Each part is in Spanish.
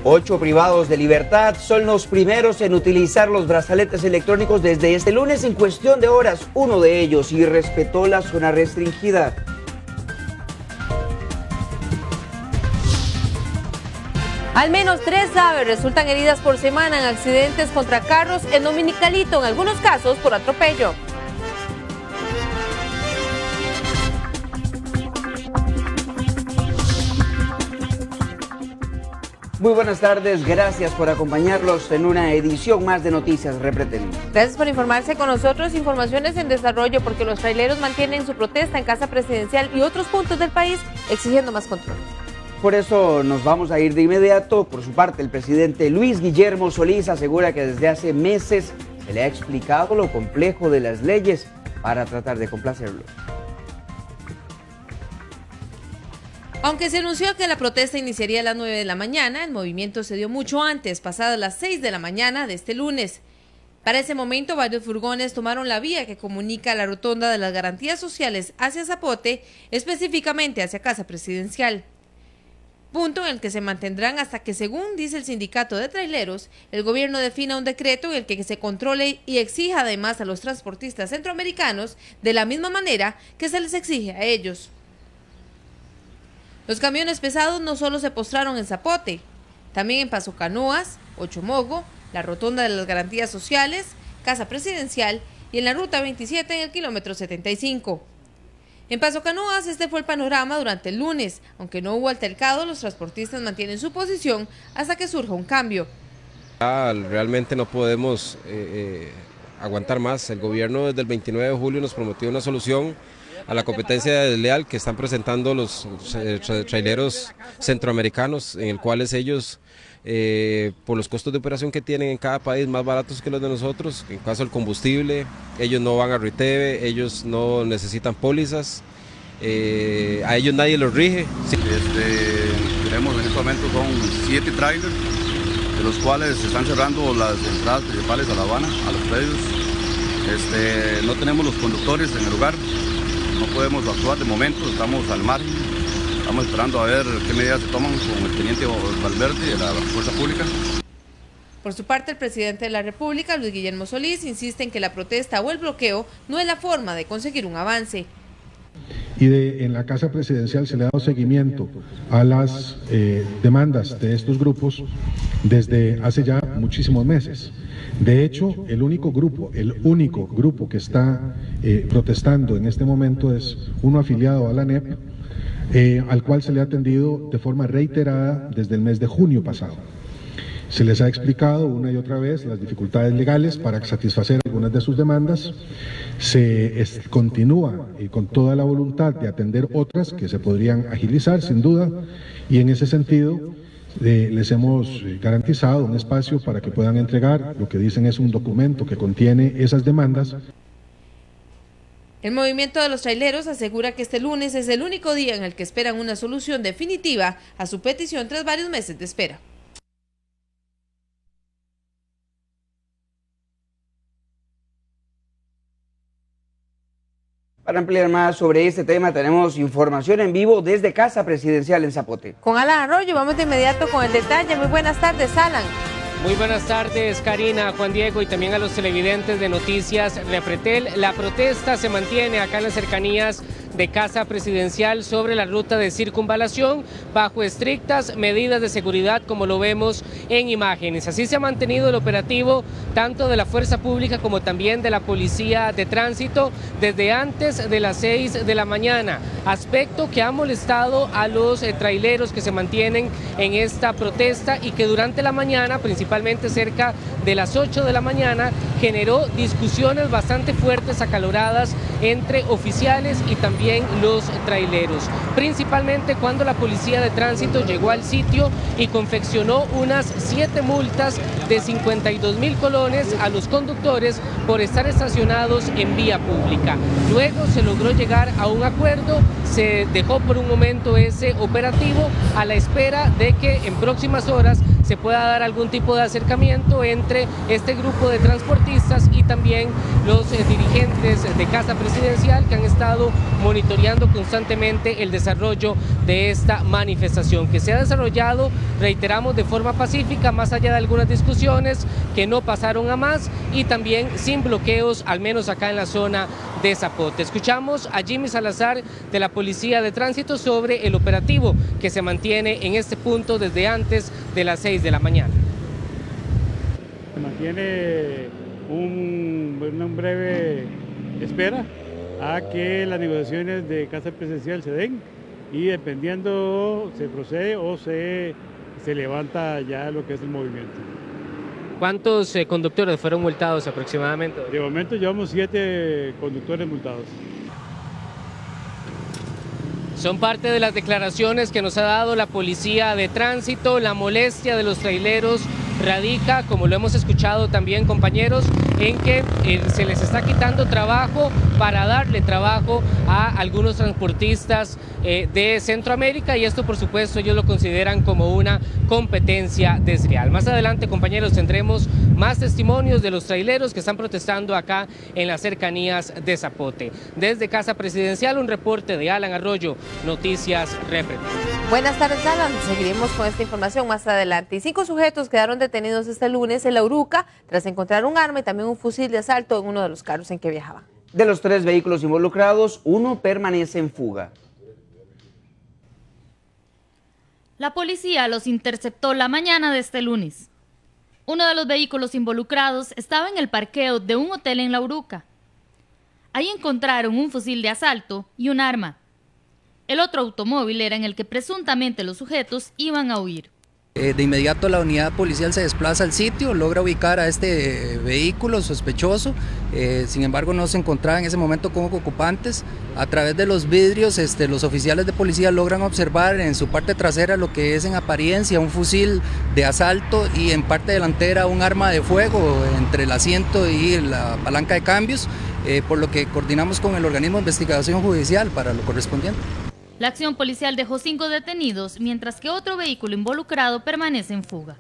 8 privados de libertad son los primeros en utilizar los brazaletes electrónicos desde este lunes en cuestión de horas. Uno de ellos irrespetó la zona restringida. Al menos 3 aves resultan heridas por semana en accidentes contra carros en Dominicalito, en algunos casos por atropello. Muy buenas tardes, gracias por acompañarnos en una edición más de Noticias Repretel. Gracias por informarse con nosotros. Informaciones en desarrollo porque los traileros mantienen su protesta en Casa Presidencial y otros puntos del país exigiendo más control. Por eso nos vamos a ir de inmediato. Por su parte, el presidente Luis Guillermo Solís asegura que desde hace meses se le ha explicado lo complejo de las leyes para tratar de complacerlo. Aunque se anunció que la protesta iniciaría a las 9 de la mañana, el movimiento se dio mucho antes, pasadas las 6 de la mañana de este lunes. Para ese momento, varios furgones tomaron la vía que comunica la rotonda de las garantías sociales hacia Zapote, específicamente hacia Casa Presidencial. Punto en el que se mantendrán hasta que, según dice el sindicato de traileros, el gobierno defina un decreto en el que se controle y exija además a los transportistas centroamericanos de la misma manera que se les exige a ellos. Los camiones pesados no solo se postraron en Zapote, también en Paso Canoas, Ochomogo, la Rotonda de las Garantías Sociales, Casa Presidencial y en la Ruta 27 en el kilómetro 75. En Paso Canoas este fue el panorama durante el lunes. Aunque no hubo altercado, los transportistas mantienen su posición hasta que surja un cambio. Realmente no podemos aguantar más. El gobierno desde el 29 de julio nos prometió una solución a la competencia desleal que están presentando los traileros centroamericanos, en el cual ellos, por los costos de operación que tienen en cada país, más baratos que los de nosotros, en caso del combustible, ellos no van a RITEVE, ellos no necesitan pólizas, a ellos nadie los rige. Sí. Tenemos en este momento son 7 trailers, de los cuales se están cerrando las entradas principales a La Habana, a los predios. No tenemos los conductores en el lugar. No podemos actuar de momento, estamos al margen, estamos esperando a ver qué medidas se toman con el teniente Valverde de la Fuerza Pública. Por su parte, el presidente de la República, Luis Guillermo Solís, insiste en que la protesta o el bloqueo no es la forma de conseguir un avance. En la Casa Presidencial se le ha dado seguimiento a las demandas de estos grupos desde hace ya muchísimos meses. De hecho, el único grupo que está protestando en este momento es uno afiliado a la ANEP, al cual se le ha atendido de forma reiterada desde el mes de junio pasado. Se les ha explicado una y otra vez las dificultades legales para satisfacer algunas de sus demandas. Se continúa con toda la voluntad de atender otras que se podrían agilizar, sin duda, y en ese sentido les hemos garantizado un espacio para que puedan entregar lo que dicen es un documento que contiene esas demandas. El movimiento de los traileros asegura que este lunes es el único día en el que esperan una solución definitiva a su petición tras varios meses de espera. Para ampliar más sobre este tema tenemos información en vivo desde Casa Presidencial en Zapote. Con Alan Arroyo vamos de inmediato con el detalle. Muy buenas tardes, Alan. Muy buenas tardes, Karina, Juan Diego y también a los televidentes de Noticias Repretel. La protesta se mantiene acá en las cercanías de Casa Presidencial sobre la ruta de circunvalación bajo estrictas medidas de seguridad, como lo vemos en imágenes. Así se ha mantenido el operativo tanto de la Fuerza Pública como también de la Policía de Tránsito desde antes de las 6 de la mañana, aspecto que ha molestado a los traileros que se mantienen en esta protesta y que durante la mañana, principalmente cerca de las 8 de la mañana, generó discusiones bastante fuertes, acaloradas entre oficiales y también los traileros, principalmente cuando la Policía de Tránsito llegó al sitio y confeccionó unas 7 multas de 52.000 colones a los conductores por estar estacionados en vía pública. Luego se logró llegar a un acuerdo, se dejó por un momento ese operativo a la espera de que en próximas horas se pueda dar algún tipo de acercamiento entre este grupo de transportistas y también los dirigentes de Casa Presidencial que han estado monitoreando constantemente el desarrollo de esta manifestación, que se ha desarrollado, reiteramos, de forma pacífica, más allá de algunas discusiones que no pasaron a más, y también sin bloqueos, al menos acá en la zona de Zapote. Escuchamos a Jimmy Salazar de la Policía de Tránsito sobre el operativo que se mantiene en este punto desde antes de las 6 de la mañana. Se mantiene una breve espera a que las negociaciones de casa presidencial se den, y dependiendo se procede o se levanta ya lo que es el movimiento. ¿Cuántos conductores fueron multados aproximadamente? De momento llevamos 7 conductores multados. Son parte de las declaraciones que nos ha dado la Policía de Tránsito. La molestia de los traileros radica, como lo hemos escuchado también, compañeros, en que se les está quitando trabajo para darle trabajo a algunos transportistas de Centroamérica, y esto, por supuesto, ellos lo consideran como una competencia desleal. Más adelante, compañeros, tendremos más testimonios de los traileros que están protestando acá en las cercanías de Zapote. Desde Casa Presidencial, un reporte de Alan Arroyo, Noticias REPRETEL. Buenas tardes, Alan. Seguiremos con esta información más adelante. Y 5 sujetos quedaron detenidos este lunes en La Uruca tras encontrar un arma y también un fusil de asalto en uno de los carros en que viajaban. De los 3 vehículos involucrados, uno permanece en fuga. La policía los interceptó la mañana de este lunes. Uno de los vehículos involucrados estaba en el parqueo de un hotel en La Uruca. Ahí encontraron un fusil de asalto y un arma. El otro automóvil era en el que presuntamente los sujetos iban a huir. De inmediato la unidad policial se desplaza al sitio, logra ubicar a este vehículo sospechoso, sin embargo no se encontraba en ese momento con ocupantes. A través de los vidrios los oficiales de policía logran observar en su parte trasera lo que es en apariencia un fusil de asalto y en parte delantera un arma de fuego entre el asiento y la palanca de cambios, por lo que coordinamos con el organismo de investigación judicial para lo correspondiente. La acción policial dejó 5 detenidos, mientras que otro vehículo involucrado permanece en fuga.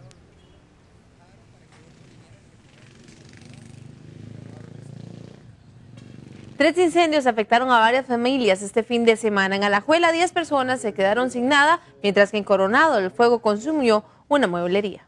Tres incendios afectaron a varias familias este fin de semana. En Alajuela, 10 personas se quedaron sin nada, mientras que en Coronado el fuego consumió una mueblería.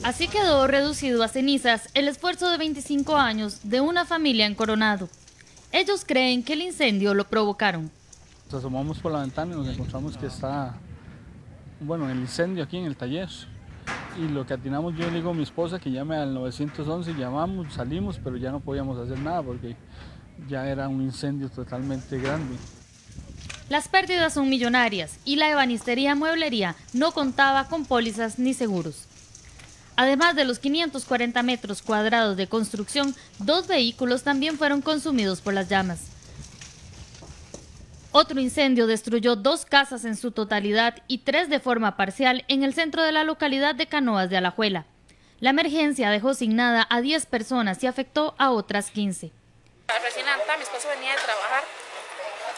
Así quedó reducido a cenizas el esfuerzo de 25 años de una familia en Coronado. Ellos creen que el incendio lo provocaron. Nos asomamos por la ventana y nos encontramos que está, el incendio aquí en el taller. Y lo que atinamos, yo le digo a mi esposa que llame al 911, llamamos, salimos, pero ya no podíamos hacer nada porque ya era un incendio totalmente grande. Las pérdidas son millonarias y la ebanistería mueblería no contaba con pólizas ni seguros. Además de los 540 metros cuadrados de construcción, 2 vehículos también fueron consumidos por las llamas. Otro incendio destruyó 2 casas en su totalidad y 3 de forma parcial en el centro de la localidad de Canoas de Alajuela. La emergencia dejó sin nada a 10 personas y afectó a otras 15. Recién levantada, mi esposo venía de trabajar,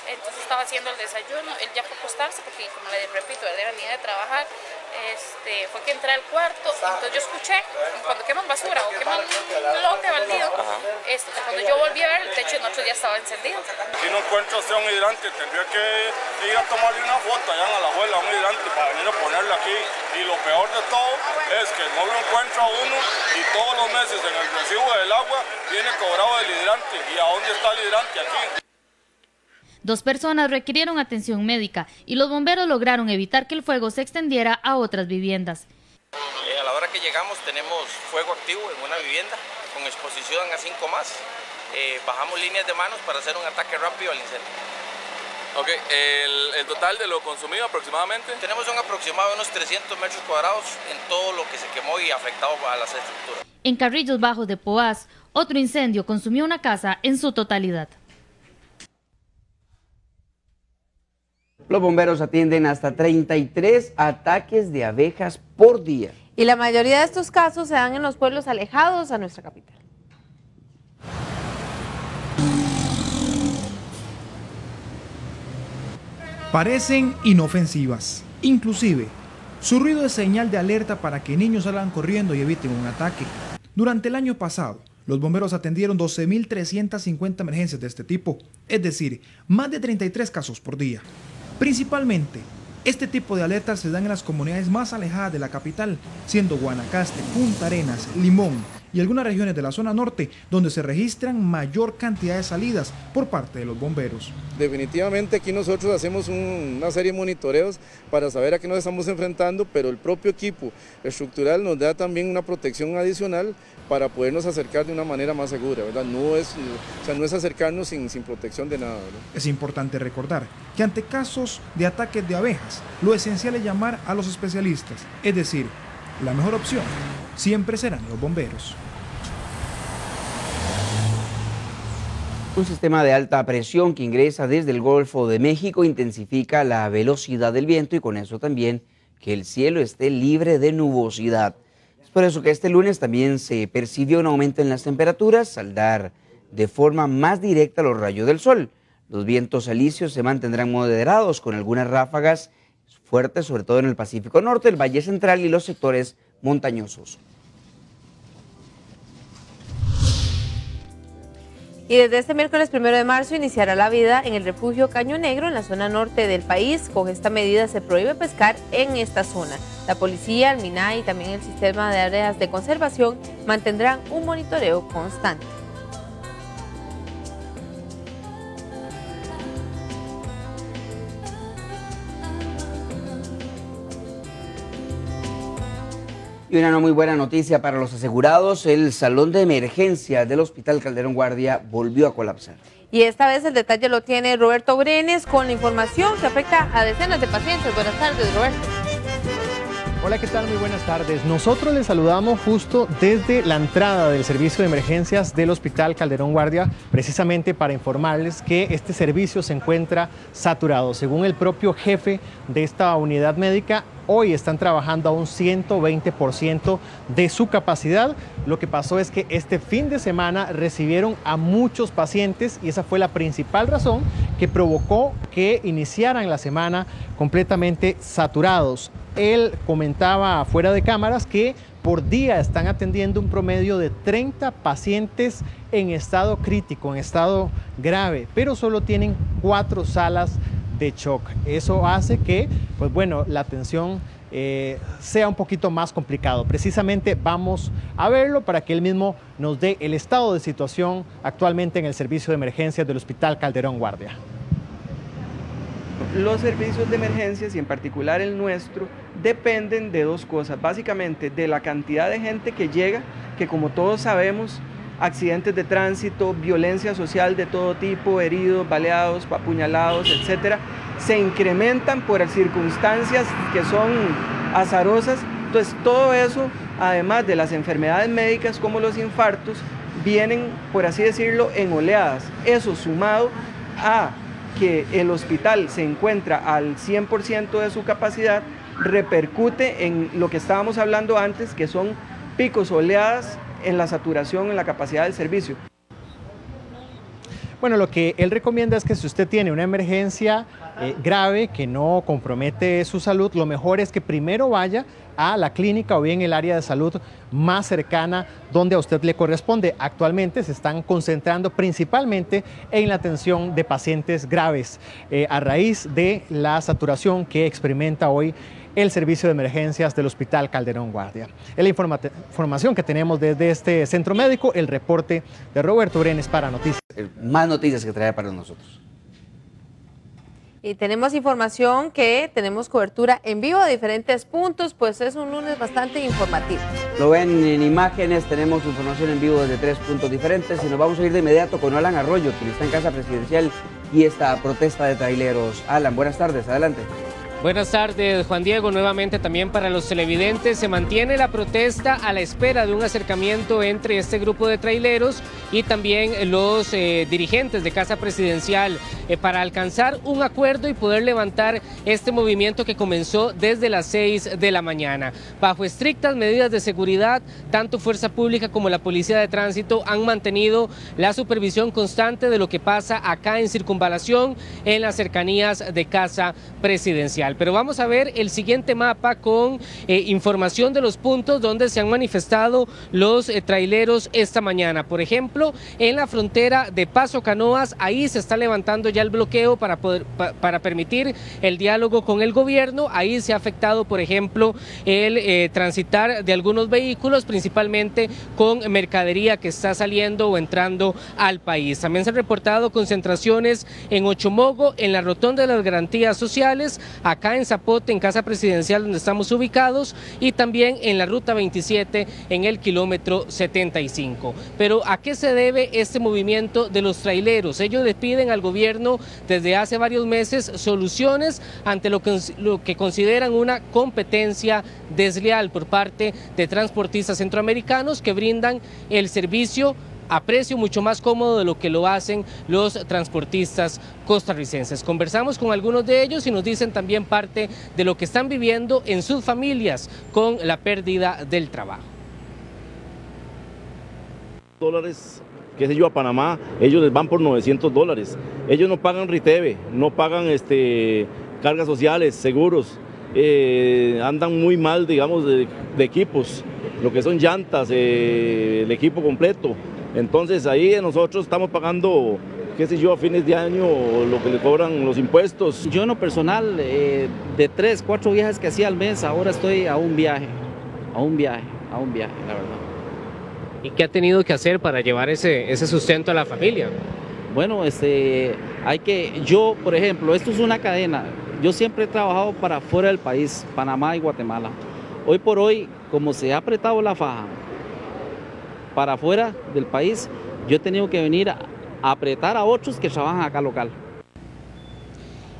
entonces estaba haciendo el desayuno, él ya fue a acostarse porque, como le repito, él venía de trabajar. Fue que entré al cuarto, entonces yo escuché cuando queman basura o queman un lote baldío, cuando yo volví a ver, el techo de nosotros ya estaba encendido. Si no encuentro un hidrante, tendría que ir a tomarle una foto allá en Alajuela, un hidrante, para venir a ponerlo aquí. Y lo peor de todo es que no lo encuentro a uno y todos los meses en el recibo del agua viene cobrado el hidrante. ¿Y a dónde está el hidrante aquí? 2 personas requirieron atención médica y los bomberos lograron evitar que el fuego se extendiera a otras viviendas. A la hora que llegamos tenemos fuego activo en una vivienda con exposición a 5 más. Bajamos líneas de manos para hacer un ataque rápido al incendio. Ok, el total de lo consumido aproximadamente. Tenemos un aproximado de unos 300 metros cuadrados en todo lo que se quemó y afectado a las estructuras. En Carrillos Bajos de Poás, otro incendio consumió una casa en su totalidad. Los bomberos atienden hasta 33 ataques de abejas por día. Y la mayoría de estos casos se dan en los pueblos alejados a nuestra capital. Parecen inofensivas, inclusive su ruido es señal de alerta para que niños salgan corriendo y eviten un ataque. Durante el año pasado, los bomberos atendieron 12.350 emergencias de este tipo, es decir, más de 33 casos por día. Principalmente, este tipo de alertas se dan en las comunidades más alejadas de la capital, siendo Guanacaste, Punta Arenas, Limón y algunas regiones de la zona norte, donde se registran mayor cantidad de salidas por parte de los bomberos. Definitivamente aquí nosotros hacemos una serie de monitoreos para saber a qué nos estamos enfrentando, pero el propio equipo estructural nos da también una protección adicional para podernos acercar de una manera más segura, ¿verdad? No es acercarnos sin protección de nada, ¿verdad? Es importante recordar que ante casos de ataques de abejas, lo esencial es llamar a los especialistas, es decir, la mejor opción siempre serán los bomberos. Un sistema de alta presión que ingresa desde el Golfo de México intensifica la velocidad del viento y con eso también que el cielo esté libre de nubosidad. Es por eso que este lunes también se percibió un aumento en las temperaturas al dar de forma más directa los rayos del sol. Los vientos alisios se mantendrán moderados con algunas ráfagas fuertes, sobre todo en el Pacífico Norte, el Valle Central y los sectores montañosos. Y desde este miércoles 1 de marzo iniciará la vida en el refugio Caño Negro en la zona norte del país. Con esta medida se prohíbe pescar en esta zona. La policía, el MINAI y también el sistema de áreas de conservación mantendrán un monitoreo constante. Y una no muy buena noticia para los asegurados, el salón de emergencia del Hospital Calderón Guardia volvió a colapsar. Y esta vez el detalle lo tiene Roberto Brenes con la información que afecta a decenas de pacientes. Buenas tardes, Roberto. Hola, ¿qué tal? Muy buenas tardes. Nosotros les saludamos justo desde la entrada del servicio de emergencias del Hospital Calderón Guardia, precisamente para informarles que este servicio se encuentra saturado. Según el propio jefe de esta unidad médica, hoy están trabajando a un 120% de su capacidad. Lo que pasó es que este fin de semana recibieron a muchos pacientes y esa fue la principal razón que provocó que iniciaran la semana completamente saturados. Él comentaba fuera de cámaras que por día están atendiendo un promedio de 30 pacientes en estado crítico, en estado grave, pero solo tienen 4 salas de shock. Eso hace que, pues bueno, la atención sea un poquito más complicado. Precisamente vamos a verlo para que él mismo nos dé el estado de situación actualmente en el servicio de emergencias del Hospital Calderón Guardia. Los servicios de emergencias y en particular el nuestro dependen de 2 cosas, básicamente de la cantidad de gente que llega, que como todos sabemos, accidentes de tránsito, violencia social de todo tipo, heridos, baleados, apuñalados, etcétera, se incrementan por circunstancias que son azarosas. Entonces todo eso, además de las enfermedades médicas como los infartos, vienen, por así decirlo, en oleadas. Eso sumado a que el hospital se encuentra al 100% de su capacidad, repercute en lo que estábamos hablando antes, que son picos, oleadas en la saturación, en la capacidad del servicio. Bueno, lo que él recomienda es que si usted tiene una emergencia grave que no compromete su salud, lo mejor es que primero vaya a la clínica o bien el área de salud más cercana donde a usted le corresponde. Actualmente se están concentrando principalmente en la atención de pacientes graves a raíz de la saturación que experimenta hoy el servicio de emergencias del Hospital Calderón Guardia. Es la información que tenemos desde este centro médico, el reporte de Roberto Brenes para Noticias. Más noticias que trae para nosotros. Y tenemos información que tenemos cobertura en vivo de diferentes puntos, pues es un lunes bastante informativo. Lo ven en imágenes, tenemos información en vivo desde 3 puntos diferentes y nos vamos a ir de inmediato con Alan Arroyo, quien está en Casa Presidencial y esta protesta de traileros. Alan, buenas tardes, adelante. Buenas tardes, Juan Diego. Nuevamente también para los televidentes, se mantiene la protesta a la espera de un acercamiento entre este grupo de traileros y también los dirigentes de Casa Presidencial para alcanzar un acuerdo y poder levantar este movimiento que comenzó desde las 6 de la mañana. Bajo estrictas medidas de seguridad, tanto Fuerza Pública como la Policía de Tránsito han mantenido la supervisión constante de lo que pasa acá en Circunvalación, en las cercanías de Casa Presidencial. Pero vamos a ver el siguiente mapa con información de los puntos donde se han manifestado los traileros esta mañana. Por ejemplo, en la frontera de Paso Canoas, ahí se está levantando ya el bloqueo para permitir el diálogo con el gobierno. Ahí se ha afectado, por ejemplo, el transitar de algunos vehículos, principalmente con mercadería que está saliendo o entrando al país. También se han reportado concentraciones en Ochomogo, en la Rotonda de las Garantías Sociales, acá en Zapote, en Casa Presidencial, donde estamos ubicados, y también en la Ruta 27, en el kilómetro 75. Pero ¿a qué se debe este movimiento de los traileros? Ellos le piden al gobierno desde hace varios meses soluciones ante lo que consideran una competencia desleal por parte de transportistas centroamericanos que brindan el servicio a precio mucho más cómodo de lo que lo hacen los transportistas costarricenses. Conversamos con algunos de ellos y nos dicen también parte de lo que están viviendo en sus familias con la pérdida del trabajo. Dólares, qué sé yo, a Panamá, ellos les van por $900. Ellos no pagan RITEVE, no pagan cargas sociales, seguros, andan muy mal, digamos, de equipos, lo que son llantas, el equipo completo. Entonces ahí nosotros estamos pagando, qué sé yo, a fines de año lo que le cobran los impuestos. Yo en lo personal, de 3, 4 viajes que hacía al mes, ahora estoy a un viaje, la verdad. ¿Y qué ha tenido que hacer para llevar ese sustento a la familia? Bueno, yo, por ejemplo, esto es una cadena. Yo siempre he trabajado para fuera del país, Panamá y Guatemala. Hoy por hoy, como se ha apretado la faja para afuera del país, yo he tenido que venir a apretar a otros que trabajan acá local.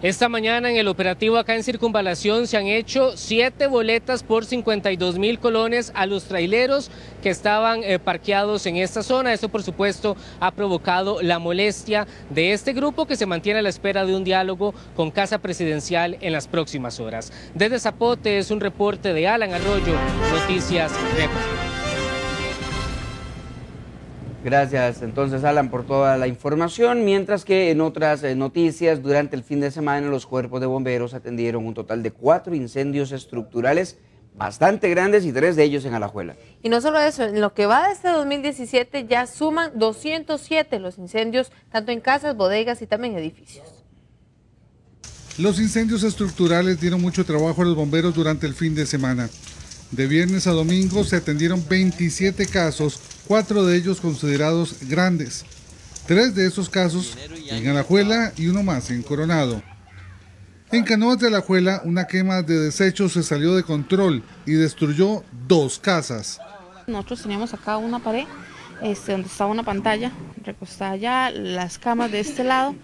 Esta mañana en el operativo acá en Circunvalación se han hecho 7 boletas por 52.000 colones a los traileros que estaban parqueados en esta zona. Eso, por supuesto, ha provocado la molestia de este grupo que se mantiene a la espera de un diálogo con Casa Presidencial en las próximas horas. Desde Zapote es un reporte de Alan Arroyo, Noticias República. Gracias entonces, Alan, por toda la información, mientras que en otras noticias, durante el fin de semana los cuerpos de bomberos atendieron un total de 4 incendios estructurales bastante grandes y 3 de ellos en Alajuela. Y no solo eso, en lo que va de este 2017 ya suman 207 los incendios, tanto en casas, bodegas y también edificios. Los incendios estructurales dieron mucho trabajo a los bomberos durante el fin de semana. De viernes a domingo se atendieron 27 casos, 4 de ellos considerados grandes. 3 de esos casos en Alajuela y uno más en Coronado. En Canoas de Alajuela, una quema de desechos se salió de control y destruyó 2 casas. Nosotros teníamos acá una pared donde estaba una pantalla recostada allá, las camas de este lado.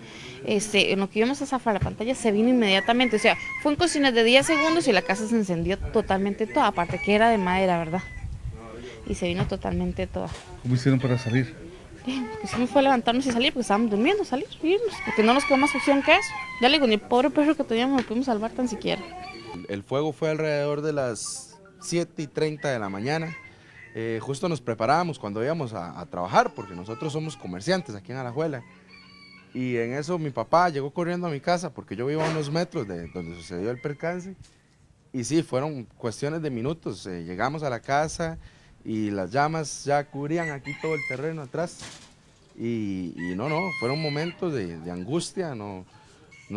En lo que íbamos a zafar la pantalla se vino inmediatamente, o sea, fue en cocinas de 10 segundos y la casa se encendió totalmente toda, aparte que era de madera, ¿verdad? Y se vino totalmente toda. ¿Cómo hicieron para salir? Pues no fue levantarnos y salir, porque estábamos durmiendo, irnos, porque no nos quedó más opción que eso. Ya le digo, ni el pobre perro que teníamos lo pudimos salvar tan siquiera. El fuego fue alrededor de las 7:30 de la mañana. Justo nos preparábamos cuando íbamos a trabajar, porque nosotros somos comerciantes aquí en Alajuela. Y en eso mi papá llegó corriendo a mi casa, porque yo vivo a unos metros de donde sucedió el percance. Y sí, fueron cuestiones de minutos. Llegamos a la casa y las llamas ya cubrían aquí todo el terreno atrás. Y fueron momentos de angustia, no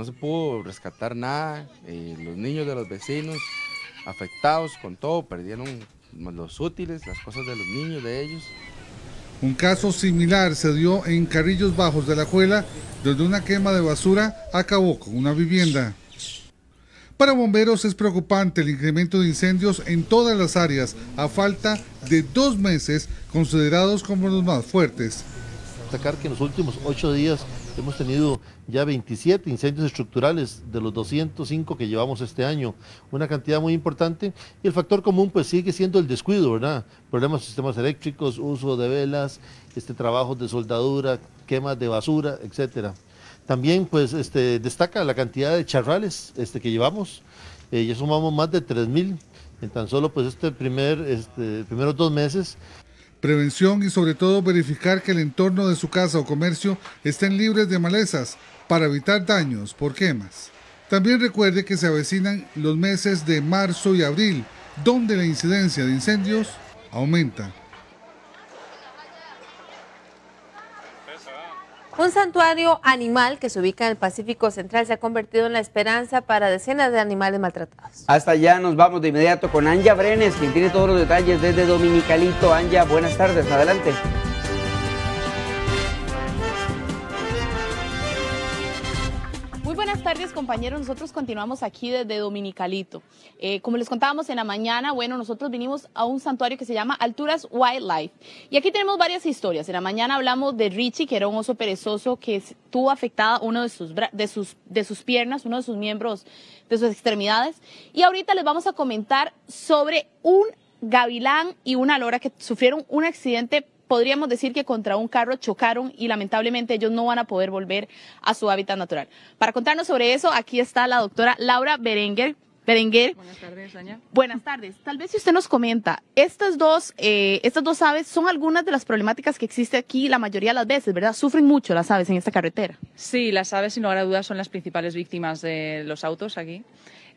se pudo rescatar nada. Los niños de los vecinos afectados con todo, perdieron los útiles, las cosas de los niños, de ellos. Un caso similar se dio en Carrillos Bajos de Alajuela, donde una quema de basura acabó con una vivienda. Para bomberos es preocupante el incremento de incendios en todas las áreas, a falta de 2 meses considerados como los más fuertes. Destacar que en los últimos 8 días Hemos tenido ya 27 incendios estructurales de los 205 que llevamos este año, una cantidad muy importante, y el factor común pues sigue siendo el descuido, ¿verdad? Problemas de sistemas eléctricos, uso de velas, trabajos de soldadura, quemas de basura, etcétera. También pues destaca la cantidad de charrales que llevamos, ya sumamos más de 3.000 en tan solo pues primeros 2 meses. Prevención y sobre todo verificar que el entorno de su casa o comercio estén libres de malezas para evitar daños por quemas. También recuerde que se avecinan los meses de marzo y abril, donde la incidencia de incendios aumenta. Un santuario animal que se ubica en el Pacífico Central se ha convertido en la esperanza para decenas de animales maltratados. Hasta allá nos vamos de inmediato con Anja Brenes, quien tiene todos los detalles desde Dominicalito. Anja, buenas tardes, adelante. Muy buenas tardes, compañeros. Nosotros continuamos aquí desde Dominicalito. Como les contábamos en la mañana, bueno, nosotros vinimos a un santuario que se llama Alturas Wildlife. Y aquí tenemos varias historias. En la mañana hablamos de Richie, que era un oso perezoso que tuvo afectada uno de sus piernas, uno de sus miembros, de sus extremidades. Y ahorita les vamos a comentar sobre un gavilán y una lora que sufrieron un accidente. Podríamos decir que contra un carro chocaron y lamentablemente ellos no van a poder volver a su hábitat natural. Para contarnos sobre eso, aquí está la doctora Laura Berenguer. Buenas tardes, Anja. Buenas tardes. Tal vez si usted nos comenta, estas dos aves son algunas de las problemáticas que existe aquí la mayoría de las veces, ¿verdad? Sufren mucho las aves en esta carretera. Sí, las aves sin lugar a dudas son las principales víctimas de los autos aquí,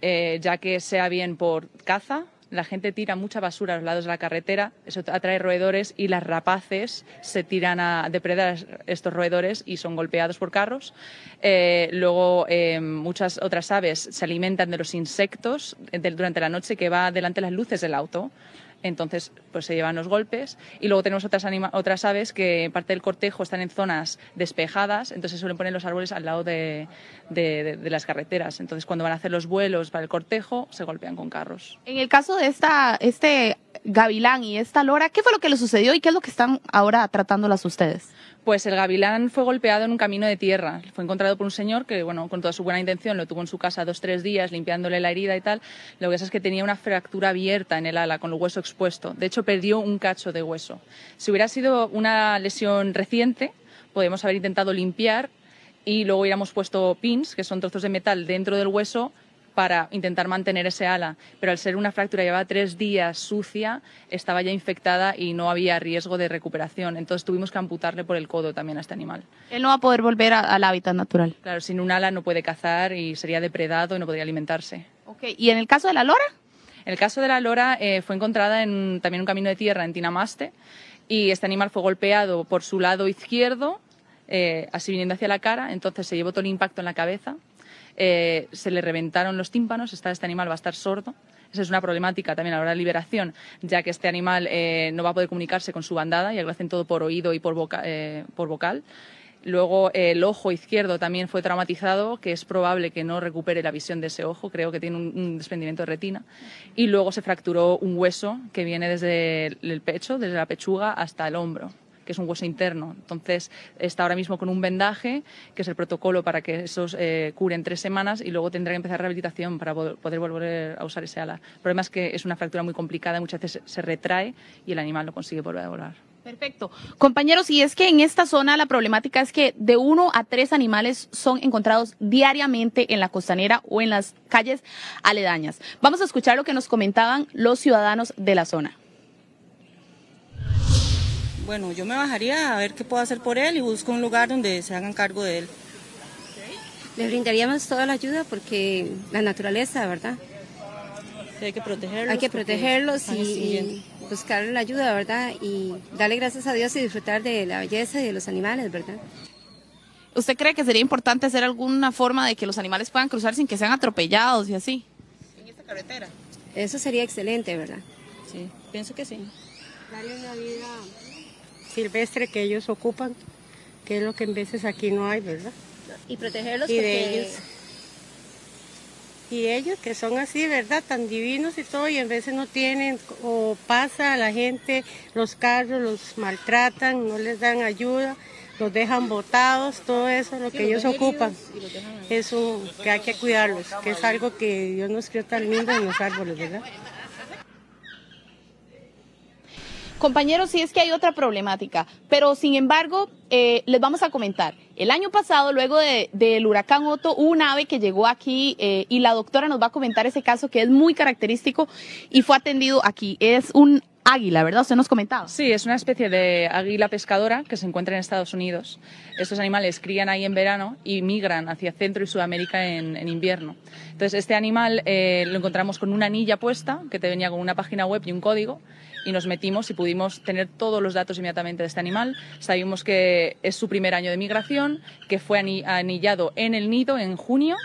ya que sea bien por caza. La gente tira mucha basura a los lados de la carretera, eso atrae roedores y las rapaces se tiran a depredar estos roedores y son golpeados por carros. Luego muchas otras aves se alimentan de los insectos durante la noche que va delante de las luces del auto. Entonces pues se llevan los golpes y luego tenemos otras aves que en parte del cortejo están en zonas despejadas, entonces suelen poner los árboles al lado de las carreteras, entonces cuando van a hacer los vuelos para el cortejo se golpean con carros. En el caso de este gavilán y esta lora, ¿qué fue lo que le sucedió y qué es lo que están ahora tratándolas ustedes? Pues el gavilán fue golpeado en un camino de tierra. Fue encontrado por un señor que, bueno, con toda su buena intención, lo tuvo en su casa 2-3 días limpiándole la herida y tal. Lo que pasa es que tenía una fractura abierta en el ala con el hueso expuesto. De hecho, perdió un cacho de hueso. Si hubiera sido una lesión reciente, podemos haber intentado limpiar y luego hubiéramos puesto pins, que son trozos de metal, dentro del hueso para intentar mantener ese ala, pero al ser una fractura llevaba 3 días sucia, estaba ya infectada y no había riesgo de recuperación, entonces tuvimos que amputarle por el codo también a este animal. Él no va a poder volver al hábitat natural. Claro, sin un ala no puede cazar y sería depredado y no podría alimentarse. Okay. ¿Y en el caso de la lora? En el caso de la lora fue encontrada también un camino de tierra en Tinamaste y este animal fue golpeado por su lado izquierdo, así viniendo hacia la cara, entonces se llevó todo el impacto en la cabeza. Se le reventaron los tímpanos, este animal va a estar sordo. Esa es una problemática también a la hora de liberación, ya que este animal no va a poder comunicarse con su bandada, ya que lo hacen todo por oído y por vocal. Luego el ojo izquierdo también fue traumatizado, que es probable que no recupere la visión de ese ojo, creo que tiene un desprendimiento de retina. Y luego se fracturó un hueso que viene desde el pecho, desde la pechuga hasta el hombro, que es un hueso interno. Entonces está ahora mismo con un vendaje, que es el protocolo para que esos curen 3 semanas y luego tendrá que empezar rehabilitación para poder volver a usar ese ala. El problema es que es una fractura muy complicada, muchas veces se retrae y el animal no consigue volver a volar. Perfecto. Compañeros, y es que en esta zona la problemática es que de 1 a 3 animales son encontrados diariamente en la costanera o en las calles aledañas. Vamos a escuchar lo que nos comentaban los ciudadanos de la zona. Bueno, yo me bajaría a ver qué puedo hacer por él y busco un lugar donde se hagan cargo de él. Le brindaríamos toda la ayuda porque la naturaleza, ¿verdad? Sí, hay que protegerlos. Hay que protegerlos y buscar la ayuda, ¿verdad? Y darle gracias a Dios y disfrutar de la belleza y de los animales, ¿verdad? ¿Usted cree que sería importante hacer alguna forma de que los animales puedan cruzar sin que sean atropellados y así? En esta carretera. Eso sería excelente, ¿verdad? Sí, pienso que sí. Darle una vida silvestre que ellos ocupan, que es lo que en veces aquí no hay, ¿verdad? Y protegerlos y porque... de ellos. Y ellos que son así, ¿verdad? Tan divinos y todo, y en veces no tienen, o pasa a la gente, los carros los maltratan, no les dan ayuda, los dejan botados, todo eso, lo que ellos ocupan. Eso que hay que cuidarlos, que es algo que Dios nos crió tan lindo en los árboles, ¿verdad? Compañeros, sí es que hay otra problemática, pero sin embargo, les vamos a comentar. El año pasado, luego del huracán Otto, hubo un ave que llegó aquí y la doctora nos va a comentar ese caso que es muy característico y fue atendido aquí. Es un águila, ¿verdad? Usted nos comentaba. Sí, es una especie de águila pescadora que se encuentra en Estados Unidos. Estos animales crían ahí en verano y migran hacia Centro y Sudamérica en invierno. Entonces, este animal lo encontramos con una anilla puesta que te venía con una página web y un código, y nos metimos y pudimos tener todos los datos inmediatamente de este animal. Sabíamos que es su primer año de migración, que fue anillado en el nido en junio.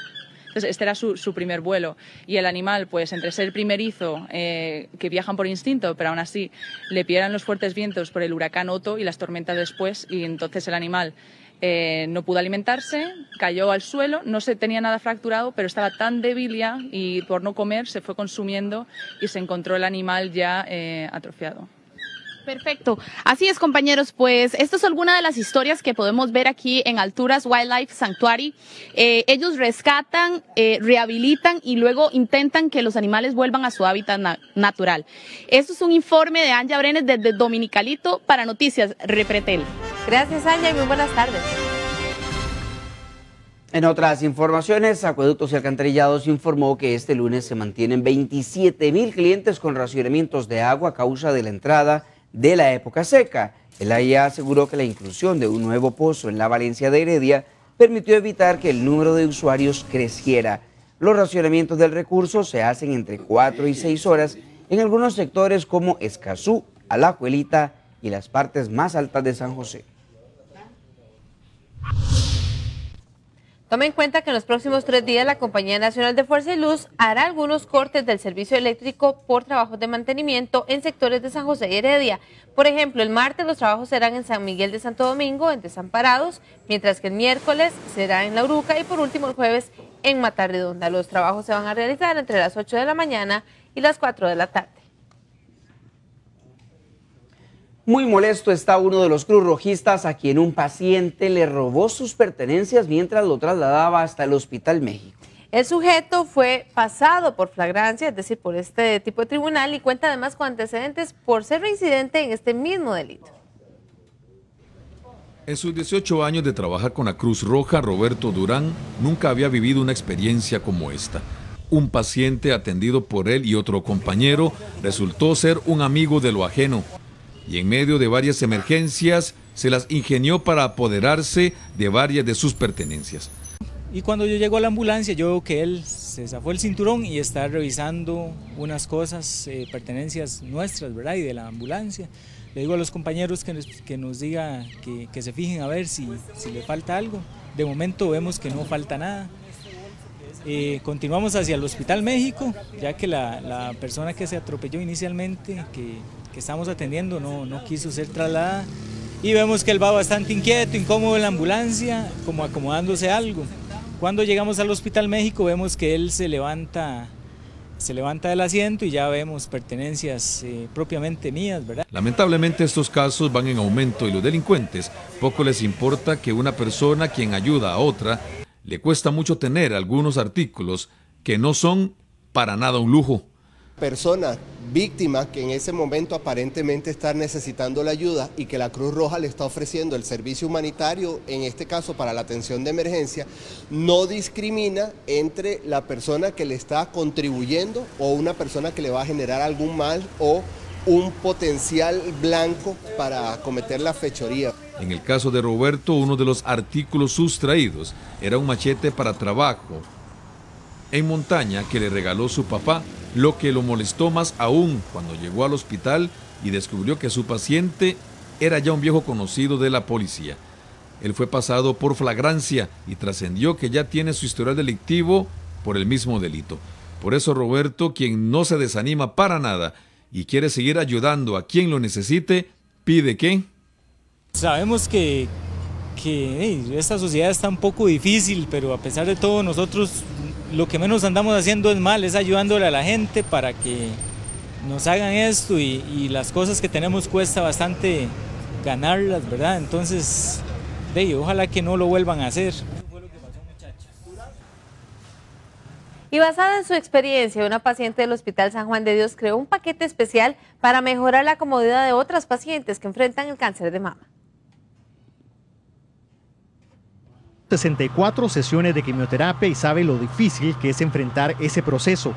Entonces, este era su primer vuelo. Y el animal, pues entre ser primerizo, que viajan por instinto, pero aún así le pillan los fuertes vientos por el huracán Otto y las tormentas después, y entonces el animal no pudo alimentarse, cayó al suelo, no se tenía nada fracturado, pero estaba tan débil ya y por no comer se fue consumiendo y se encontró el animal ya atrofiado. Perfecto. Así es, compañeros, pues esta es alguna de las historias que podemos ver aquí en Alturas Wildlife Sanctuary. Ellos rescatan, rehabilitan y luego intentan que los animales vuelvan a su hábitat natural. Esto es un informe de Anja Brenes desde Dominicalito para Noticias Repretel. Gracias, Anja, y muy buenas tardes. En otras informaciones, Acueductos y Alcantarillados informó que este lunes se mantienen 27,000 clientes con racionamientos de agua a causa de la entrada de la época seca. El AIA aseguró que la inclusión de un nuevo pozo en la Valencia de Heredia permitió evitar que el número de usuarios creciera. Los racionamientos del recurso se hacen entre 4 y 6 horas en algunos sectores como Escazú, Alajuelita y las partes más altas de San José. Tome en cuenta que en los próximos 3 días la Compañía Nacional de Fuerza y Luz hará algunos cortes del servicio eléctrico por trabajos de mantenimiento en sectores de San José y Heredia. Por ejemplo, el martes los trabajos serán en San Miguel de Santo Domingo, en Desamparados, mientras que el miércoles será en La Uruca y por último el jueves en Matarredonda. Los trabajos se van a realizar entre las 8 de la mañana y las 4 de la tarde. Muy molesto está uno de los cruzrojistas a quien un paciente le robó sus pertenencias mientras lo trasladaba hasta el Hospital México. El sujeto fue pasado por flagrancia, es decir, por este tipo de tribunal, y cuenta además con antecedentes por ser reincidente en este mismo delito. En sus 18 años de trabajar con la Cruz Roja, Roberto Durán nunca había vivido una experiencia como esta. Un paciente atendido por él y otro compañero resultó ser un amigo de lo ajeno, y en medio de varias emergencias se las ingenió para apoderarse de varias de sus pertenencias. Y cuando yo llego a la ambulancia, yo veo que él se zafó el cinturón y está revisando unas cosas, pertenencias nuestras, ¿verdad? Y de la ambulancia. Le digo a los compañeros que nos diga, que se fijen a ver si le falta algo. De momento vemos que no falta nada. Continuamos hacia el Hospital México, ya que la persona que se atropelló inicialmente, que estamos atendiendo, no quiso ser trasladada. Y vemos que él va bastante inquieto, incómodo en la ambulancia, como acomodándose algo. Cuando llegamos al Hospital México vemos que él se levanta del asiento y ya vemos pertenencias propiamente mías, ¿verdad? Lamentablemente estos casos van en aumento y los delincuentes poco les importa que una persona quien ayuda a otra le cuesta mucho tener algunos artículos que no son para nada un lujo. Persona víctima que en ese momento aparentemente está necesitando la ayuda y que la Cruz Roja le está ofreciendo el servicio humanitario, en este caso para la atención de emergencia, no discrimina entre la persona que le está contribuyendo o una persona que le va a generar algún mal o un potencial blanco para cometer la fechoría. En el caso de Roberto, uno de los artículos sustraídos era un machete para trabajo en montaña que le regaló su papá, lo que lo molestó más aún cuando llegó al hospital y descubrió que su paciente era ya un viejo conocido de la policía. Él fue pasado por flagrancia y trascendió que ya tiene su historial delictivo por el mismo delito. Por eso Roberto, quien no se desanima para nada y quiere seguir ayudando a quien lo necesite, pide que... Sabemos que esta sociedad está un poco difícil, pero a pesar de todo nosotros lo que menos andamos haciendo es mal, es ayudándole a la gente para que nos hagan esto y las cosas que tenemos cuesta bastante ganarlas, ¿verdad? Entonces ojalá que no lo vuelvan a hacer. Y basada en su experiencia, una paciente del Hospital San Juan de Dios creó un paquete especial para mejorar la comodidad de otras pacientes que enfrentan el cáncer de mama. 64 sesiones de quimioterapia y sabe lo difícil que es enfrentar ese proceso.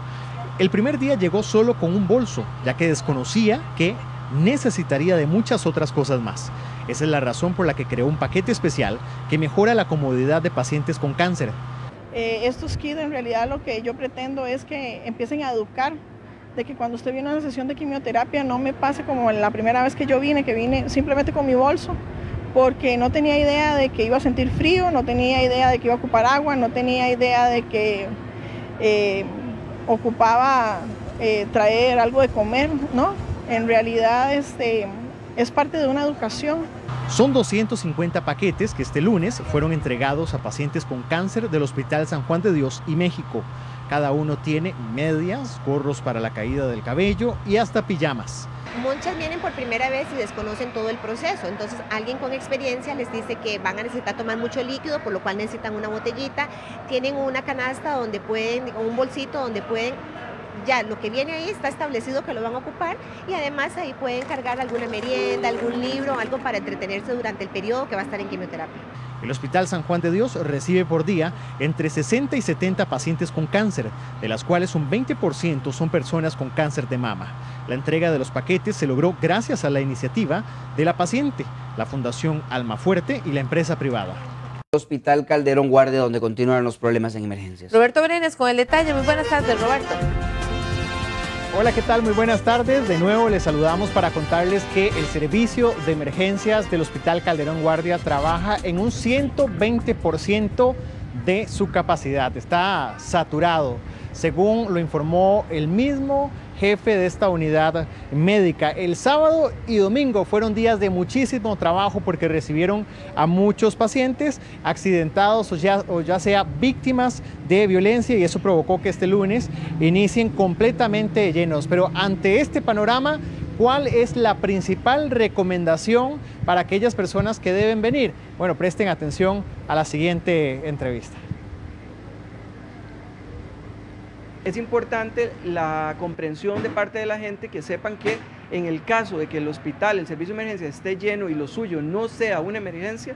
El primer día llegó solo con un bolso, ya que desconocía que necesitaría de muchas otras cosas más. Esa es la razón por la que creó un paquete especial que mejora la comodidad de pacientes con cáncer. Estos kits en realidad lo que yo pretendo es que empiecen a educar de que cuando usted viene a una sesión de quimioterapia no me pase como la primera vez que vine simplemente con mi bolso, porque no tenía idea de que iba a sentir frío, no tenía idea de que iba a ocupar agua, no tenía idea de que ocupaba traer algo de comer, ¿no? En realidad es parte de una educación. Son 250 paquetes que este lunes fueron entregados a pacientes con cáncer del Hospital San Juan de Dios y México. Cada uno tiene medias, gorros para la caída del cabello y hasta pijamas. Muchas vienen por primera vez y desconocen todo el proceso, entonces alguien con experiencia les dice que van a necesitar tomar mucho líquido, por lo cual necesitan una botellita, tienen una canasta donde pueden, o un bolsito donde pueden, ya lo que viene ahí está establecido que lo van a ocupar y además ahí pueden cargar alguna merienda, algún libro, algo para entretenerse durante el periodo que va a estar en quimioterapia. El Hospital San Juan de Dios recibe por día entre 60 y 70 pacientes con cáncer, de las cuales un 20% son personas con cáncer de mama. La entrega de los paquetes se logró gracias a la iniciativa de la paciente, la Fundación Alma Fuerte y la empresa privada. Hospital Calderón Guardia, donde continúan los problemas en emergencias. Roberto Brenes con el detalle. Muy buenas tardes, Roberto. Hola, ¿qué tal? Muy buenas tardes. De nuevo les saludamos para contarles que el servicio de emergencias del Hospital Calderón Guardia trabaja en un 120% de su capacidad. Está saturado, según lo informó el mismo jefe de esta unidad médica. El sábado y domingo fueron días de muchísimo trabajo porque recibieron a muchos pacientes accidentados o ya sea víctimas de violencia, y eso provocó que este lunes inicien completamente llenos. Pero ante este panorama, ¿cuál es la principal recomendación para aquellas personas que deben venir? Bueno, presten atención a la siguiente entrevista. Es importante la comprensión de parte de la gente, que sepan que en el caso de que el hospital, el servicio de emergencia esté lleno y lo suyo no sea una emergencia,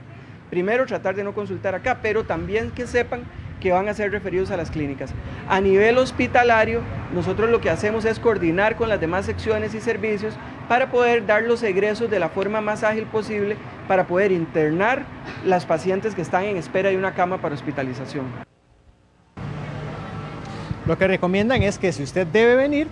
primero tratar de no consultar acá, pero también que sepan que van a ser referidos a las clínicas. A nivel hospitalario, nosotros lo que hacemos es coordinar con las demás secciones y servicios para poder dar los egresos de la forma más ágil posible, para poder internar las pacientes que están en espera de una cama para hospitalización. Lo que recomiendan es que si usted debe venir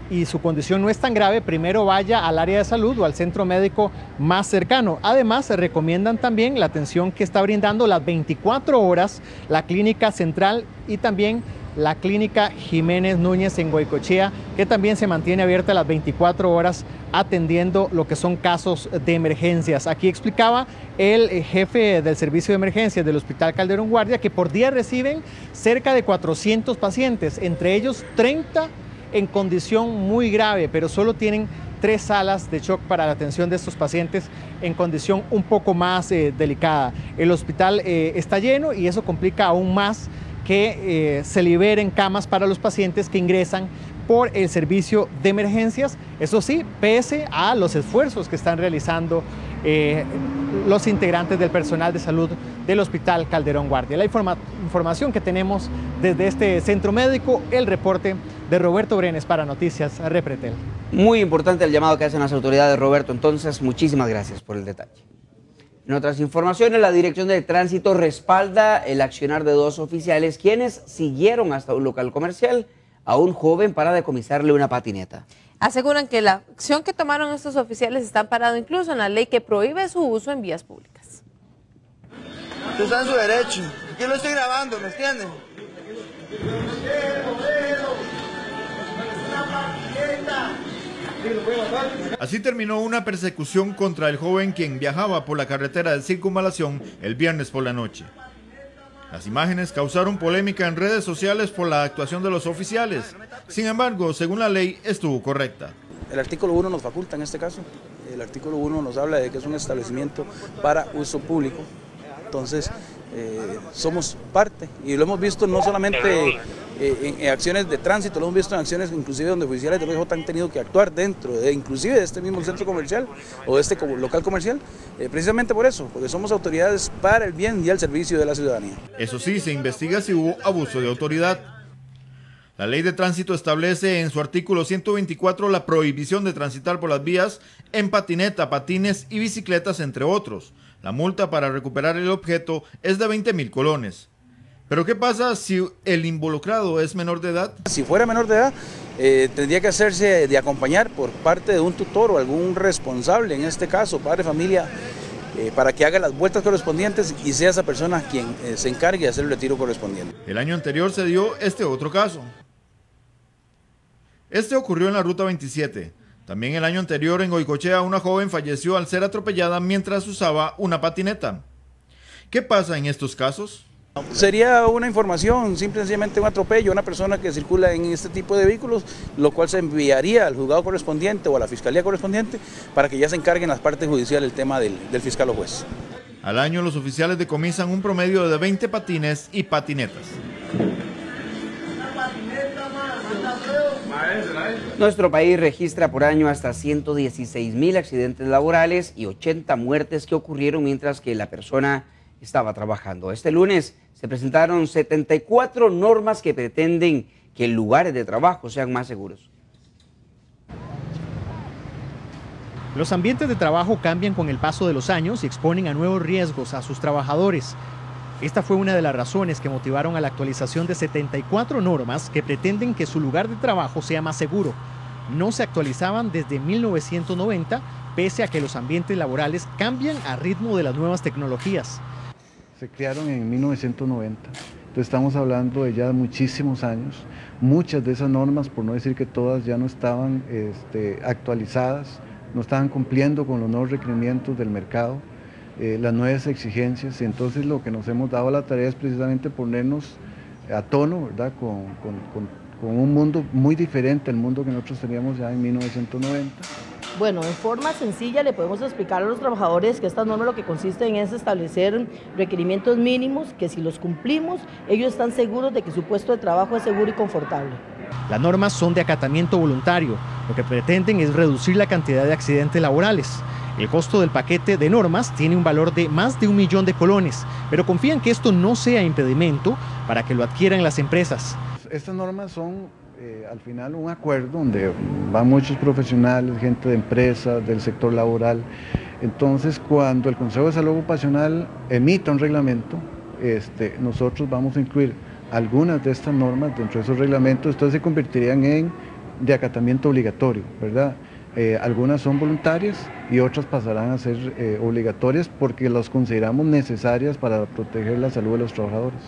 y su condición no es tan grave, primero vaya al área de salud o al centro médico más cercano. Además, se recomiendan también la atención que está brindando las 24 horas la Clínica Central y también la Clínica Jiménez Núñez en Goicoechea, que también se mantiene abierta las 24 horas atendiendo lo que son casos de emergencias. Aquí explicaba el jefe del servicio de emergencias del Hospital Calderón Guardia que por día reciben cerca de 400 pacientes, entre ellos 30 en condición muy grave, pero solo tienen 3 salas de shock para la atención de estos pacientes en condición un poco más delicada. El hospital está lleno y eso complica aún más que se liberen camas para los pacientes que ingresan por el servicio de emergencias, eso sí, pese a los esfuerzos que están realizando los integrantes del personal de salud del Hospital Calderón Guardia. La información que tenemos desde este centro médico, el reporte de Roberto Brenes para Noticias Repretel. Muy importante el llamado que hacen las autoridades, Roberto, entonces muchísimas gracias por el detalle. En otras informaciones, la Dirección de Tránsito respalda el accionar de 2 oficiales quienes siguieron hasta un local comercial a un joven para decomisarle una patineta. Aseguran que la acción que tomaron estos oficiales está amparado incluso en la ley que prohíbe su uso en vías públicas. Usted está en su derecho. Yo lo estoy grabando, ¿me entienden? Así terminó una persecución contra el joven quien viajaba por la carretera de Circunvalación el viernes por la noche. Las imágenes causaron polémica en redes sociales por la actuación de los oficiales. Sin embargo, según la ley, estuvo correcta. El artículo 1 nos faculta en este caso. El artículo 1 nos habla de que es un establecimiento para uso público Entonces, somos parte y lo hemos visto no solamente en acciones de tránsito, lo hemos visto en acciones inclusive donde oficiales de OIJ han tenido que actuar dentro inclusive de este mismo centro comercial o de este local comercial, precisamente por eso, porque somos autoridades para el bien y al servicio de la ciudadanía. Eso sí, se investiga si hubo abuso de autoridad. La ley de tránsito establece en su artículo 124 la prohibición de transitar por las vías en patineta, patines y bicicletas, entre otros. La multa para recuperar el objeto es de 20.000 colones. ¿Pero qué pasa si el involucrado es menor de edad? Si fuera menor de edad, tendría que hacerse de acompañar por parte de un tutor o algún responsable, en este caso padre de familia, para que haga las vueltas correspondientes y sea esa persona quien se encargue de hacer el retiro correspondiente. El año anterior se dio este otro caso. Este ocurrió en la ruta 27. También el año anterior en Goicoechea una joven falleció al ser atropellada mientras usaba una patineta. ¿Qué pasa en estos casos? Sería una información, simplemente un atropello a una persona que circula en este tipo de vehículos, lo cual se enviaría al juzgado correspondiente o a la fiscalía correspondiente para que ya se encarguen las partes judiciales el tema del fiscal o juez. Al año los oficiales decomisan un promedio de 20 patines y patinetas. Nuestro país registra por año hasta 116.000 accidentes laborales y 80 muertes que ocurrieron mientras que la persona estaba trabajando. Este lunes se presentaron 74 normas que pretenden que lugares de trabajo sean más seguros. Los ambientes de trabajo cambian con el paso de los años y exponen a nuevos riesgos a sus trabajadores. Esta fue una de las razones que motivaron a la actualización de 74 normas que pretenden que su lugar de trabajo sea más seguro. No se actualizaban desde 1990, pese a que los ambientes laborales cambian a ritmo de las nuevas tecnologías. Se crearon en 1990, entonces estamos hablando de ya muchísimos años. Muchas de esas normas, por no decir que todas, ya no estaban actualizadas, no estaban cumpliendo con los nuevos requerimientos del mercado. Las nuevas exigencias, entonces lo que nos hemos dado a la tarea es precisamente ponernos a tono, ¿verdad? Con un mundo muy diferente al mundo que nosotros teníamos ya en 1990. Bueno, en forma sencilla le podemos explicar a los trabajadores que estas normas lo que consisten es establecer requerimientos mínimos que si los cumplimos, ellos están seguros de que su puesto de trabajo es seguro y confortable. Las normas son de acatamiento voluntario, lo que pretenden es reducir la cantidad de accidentes laborales. El costo del paquete de normas tiene un valor de más de 1 millón de colones, pero confían que esto no sea impedimento para que lo adquieran las empresas. Estas normas son al final un acuerdo donde van muchos profesionales, gente de empresas, del sector laboral. Entonces, cuando el Consejo de Salud Ocupacional emita un reglamento, nosotros vamos a incluir algunas de estas normas dentro de esos reglamentos, entonces se convertirían en de acatamiento obligatorio, ¿verdad? Algunas son voluntarias y otras pasarán a ser obligatorias porque las consideramos necesarias para proteger la salud de los trabajadores.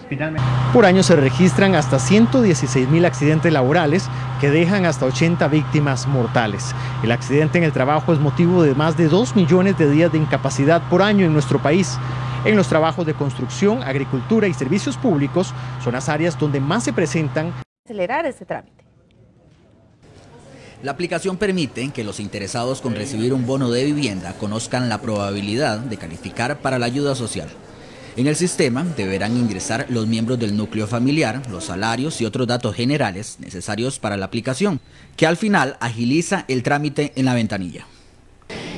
Por año se registran hasta 116.000 accidentes laborales que dejan hasta 80 víctimas mortales. El accidente en el trabajo es motivo de más de 2 millones de días de incapacidad por año en nuestro país. En los trabajos de construcción, agricultura y servicios públicos son las áreas donde más se presentan. Acelerar este trámite. La aplicación permite que los interesados con recibir un bono de vivienda conozcan la probabilidad de calificar para la ayuda social. En el sistema deberán ingresar los miembros del núcleo familiar, los salarios y otros datos generales necesarios para la aplicación, que al final agiliza el trámite en la ventanilla.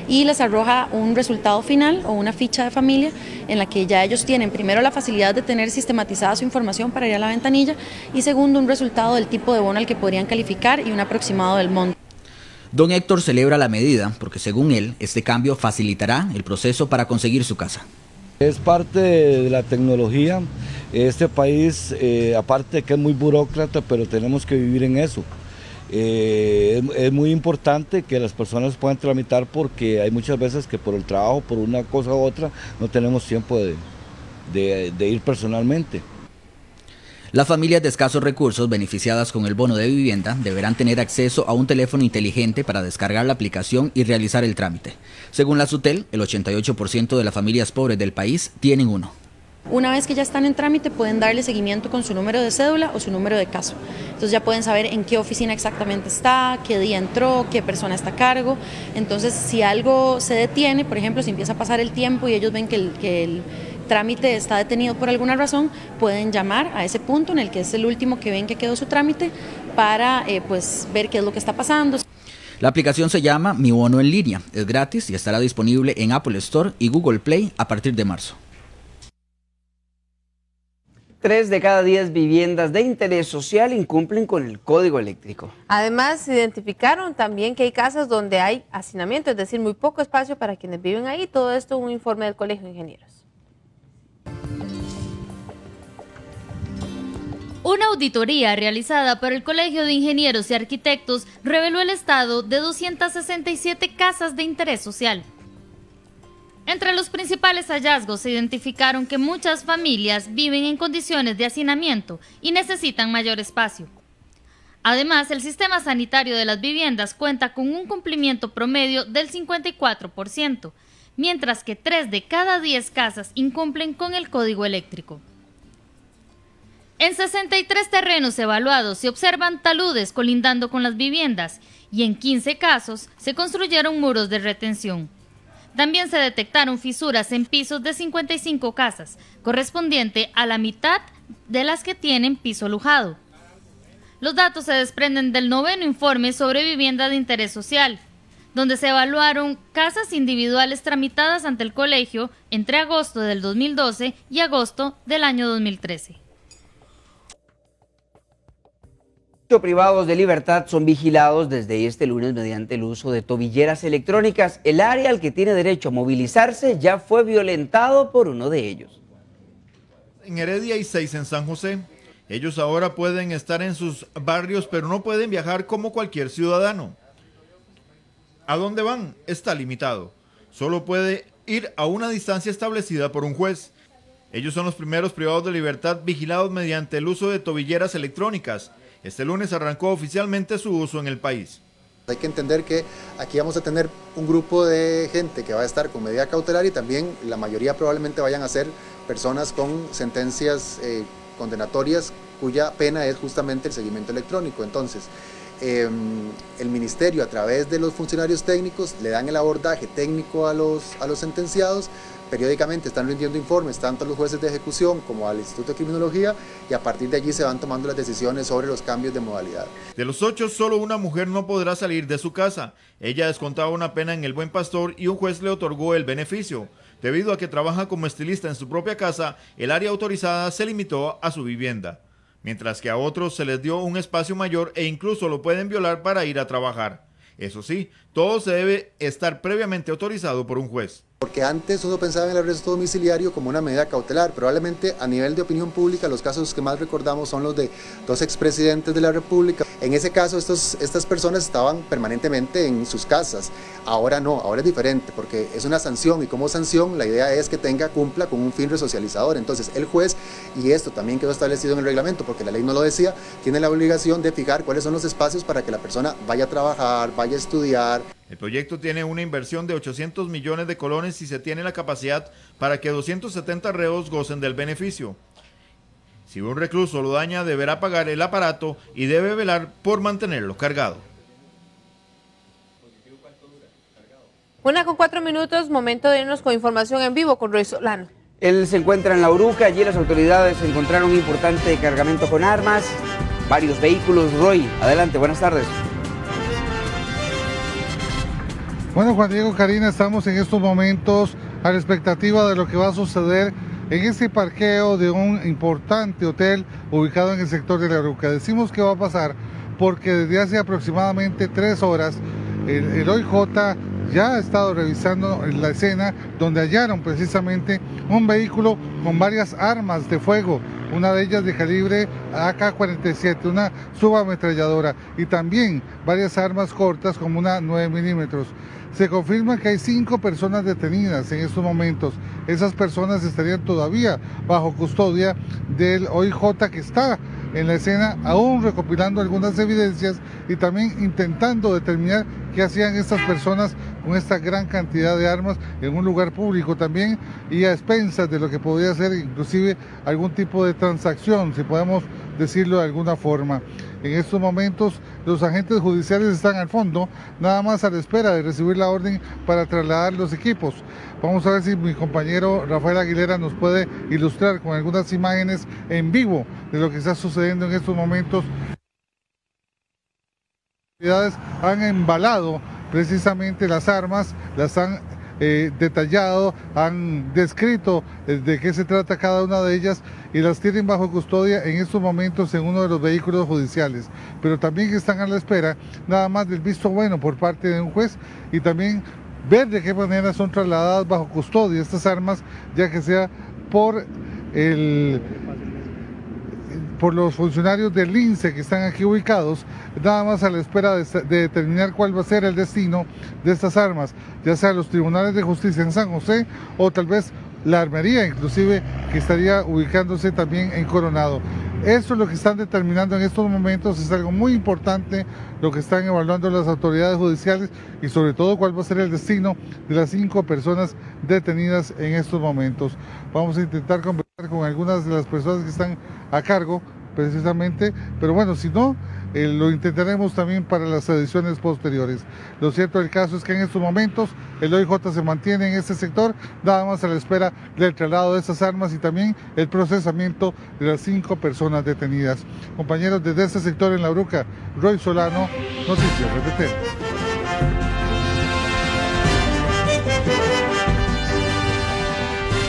Y les arroja un resultado final o una ficha de familia en la que ya ellos tienen primero la facilidad de tener sistematizada su información para ir a la ventanilla y segundo un resultado del tipo de bono al que podrían calificar y un aproximado del monto. Don Héctor celebra la medida porque según él este cambio facilitará el proceso para conseguir su casa. Es parte de la tecnología, este país aparte de que es muy burócrata, pero tenemos que vivir en eso. Es muy importante que las personas puedan tramitar porque hay muchas veces que por el trabajo, por una cosa u otra, no tenemos tiempo de ir personalmente. Las familias de escasos recursos beneficiadas con el bono de vivienda deberán tener acceso a un teléfono inteligente para descargar la aplicación y realizar el trámite. Según la SUTEL, el 88% de las familias pobres del país tienen uno. Una vez que ya están en trámite pueden darle seguimiento con su número de cédula o su número de caso. Entonces ya pueden saber en qué oficina exactamente está, qué día entró, qué persona está a cargo. Entonces si algo se detiene, por ejemplo, si empieza a pasar el tiempo y ellos ven que trámite está detenido por alguna razón, pueden llamar a ese punto en el que es el último que ven que quedó su trámite para pues ver qué es lo que está pasando. La aplicación se llama Mi Bono en Línea, es gratis y estará disponible en Apple Store y Google Play a partir de marzo. 3 de cada 10 viviendas de interés social incumplen con el código eléctrico. Además, identificaron también que hay casas donde hay hacinamiento, es decir, muy poco espacio para quienes viven ahí. Todo esto en un informe del Colegio de Ingenieros. Una auditoría realizada por el Colegio de Ingenieros y Arquitectos reveló el estado de 267 casas de interés social. Entre los principales hallazgos se identificaron que muchas familias viven en condiciones de hacinamiento y necesitan mayor espacio. Además, el sistema sanitario de las viviendas cuenta con un cumplimiento promedio del 54%, mientras que 3 de cada 10 casas incumplen con el código eléctrico. En 63 terrenos evaluados se observan taludes colindando con las viviendas y en 15 casos se construyeron muros de retención. También se detectaron fisuras en pisos de 55 casas, correspondiente a la mitad de las que tienen piso lujado. Los datos se desprenden del 9º informe sobre vivienda de interés social, donde se evaluaron casas individuales tramitadas ante el colegio entre agosto del 2012 y agosto del año 2013. Privados de libertad son vigilados desde este lunes mediante el uso de tobilleras electrónicas. El área al que tiene derecho a movilizarse ya fue violentado por uno de ellos. En Heredia hay 6 en San José. Ellos ahora pueden estar en sus barrios, pero no pueden viajar como cualquier ciudadano. ¿A dónde van? Está limitado. Solo puede ir a una distancia establecida por un juez. Ellos son los primeros privados de libertad vigilados mediante el uso de tobilleras electrónicas. Este lunes arrancó oficialmente su uso en el país. Hay que entender que aquí vamos a tener un grupo de gente que va a estar con medida cautelar y también la mayoría probablemente vayan a ser personas con sentencias condenatorias cuya pena es justamente el seguimiento electrónico. Entonces, el ministerio a través de los funcionarios técnicos le dan el abordaje técnico a los sentenciados. Periódicamente están rindiendo informes tanto a los jueces de ejecución como al Instituto de Criminología y a partir de allí se van tomando las decisiones sobre los cambios de modalidad. De los 8, solo una mujer no podrá salir de su casa. Ella descontaba una pena en el Buen Pastor y un juez le otorgó el beneficio. Debido a que trabaja como estilista en su propia casa, el área autorizada se limitó a su vivienda, mientras que a otros se les dio un espacio mayor e incluso lo pueden violar para ir a trabajar. Eso sí, todo se debe estar previamente autorizado por un juez. Porque antes uno pensaba en el arresto domiciliario como una medida cautelar. Probablemente a nivel de opinión pública los casos que más recordamos son los de 2 expresidentes de la República. En ese caso estas personas estaban permanentemente en sus casas. Ahora no, ahora es diferente porque es una sanción y como sanción la idea es que cumpla con un fin resocializador. Entonces el juez, y esto también quedó establecido en el reglamento porque la ley no lo decía, tiene la obligación de fijar cuáles son los espacios para que la persona vaya a trabajar, vaya a estudiar. El proyecto tiene una inversión de 800 millones de colones y se tiene la capacidad para que 270 reos gocen del beneficio. Si un recluso lo daña, deberá pagar el aparato y debe velar por mantenerlo cargado. 1:04, momento de irnos con información en vivo con Roy Solano. Él se encuentra en La Uruca, allí las autoridades encontraron un importante cargamento con armas, varios vehículos. Roy, adelante, buenas tardes. Bueno, Juan Diego, Karina, estamos en estos momentos a la expectativa de lo que va a suceder en este parqueo de un importante hotel ubicado en el sector de La Uruca. Decimos que va a pasar porque desde hace aproximadamente 3 horas el OIJ ya ha estado revisando la escena donde hallaron precisamente un vehículo con varias armas de fuego, una de ellas de calibre AK-47, una subametralladora y también varias armas cortas como una 9 milímetros. Se confirma que hay 5 personas detenidas en estos momentos. Esas personas estarían todavía bajo custodia del OIJ que está en la escena aún recopilando algunas evidencias y también intentando determinar qué hacían estas personas con esta gran cantidad de armas en un lugar público también y a expensas de lo que podría ser inclusive algún tipo de transacción, si podemos decirlo de alguna forma. En estos momentos los agentes judiciales están al fondo, nada más a la espera de recibir la orden para trasladar los equipos. Vamos a ver si mi compañero Rafael Aguilera nos puede ilustrar con algunas imágenes en vivo de lo que está sucediendo en estos momentos. Las autoridades han embalado precisamente las armas, las han detallado, han descrito de qué se trata cada una de ellas y las tienen bajo custodia en estos momentos en uno de los vehículos judiciales, pero también están a la espera nada más del visto bueno por parte de un juez y también ver de qué manera son trasladadas bajo custodia estas armas, ya que sea por los funcionarios del INSE que están aquí ubicados, nada más a la espera de determinar cuál va a ser el destino de estas armas, ya sea los tribunales de justicia en San José o tal vez la armería inclusive que estaría ubicándose también en Coronado. Eso es lo que están determinando en estos momentos, es algo muy importante lo que están evaluando las autoridades judiciales y sobre todo cuál va a ser el destino de las 5 personas detenidas en estos momentos. Vamos a intentar conversar con algunas de las personas que están a cargo precisamente, pero bueno, si no, lo intentaremos también para las ediciones posteriores. Lo cierto del caso es que en estos momentos el OIJ se mantiene en este sector, nada más a la espera del traslado de esas armas y también el procesamiento de las 5 personas detenidas. Compañeros, desde este sector en La Bruca, Roy Solano, Noticias RTT.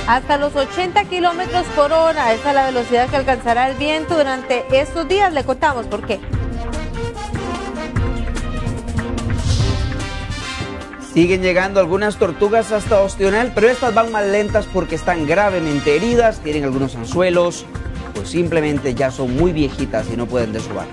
Hasta los 80 kilómetros por hora, esa es la velocidad que alcanzará el viento durante estos días. Le contamos por qué. Siguen llegando algunas tortugas hasta Ostional, pero estas van más lentas porque están gravemente heridas, tienen algunos anzuelos o simplemente ya son muy viejitas y no pueden desovar.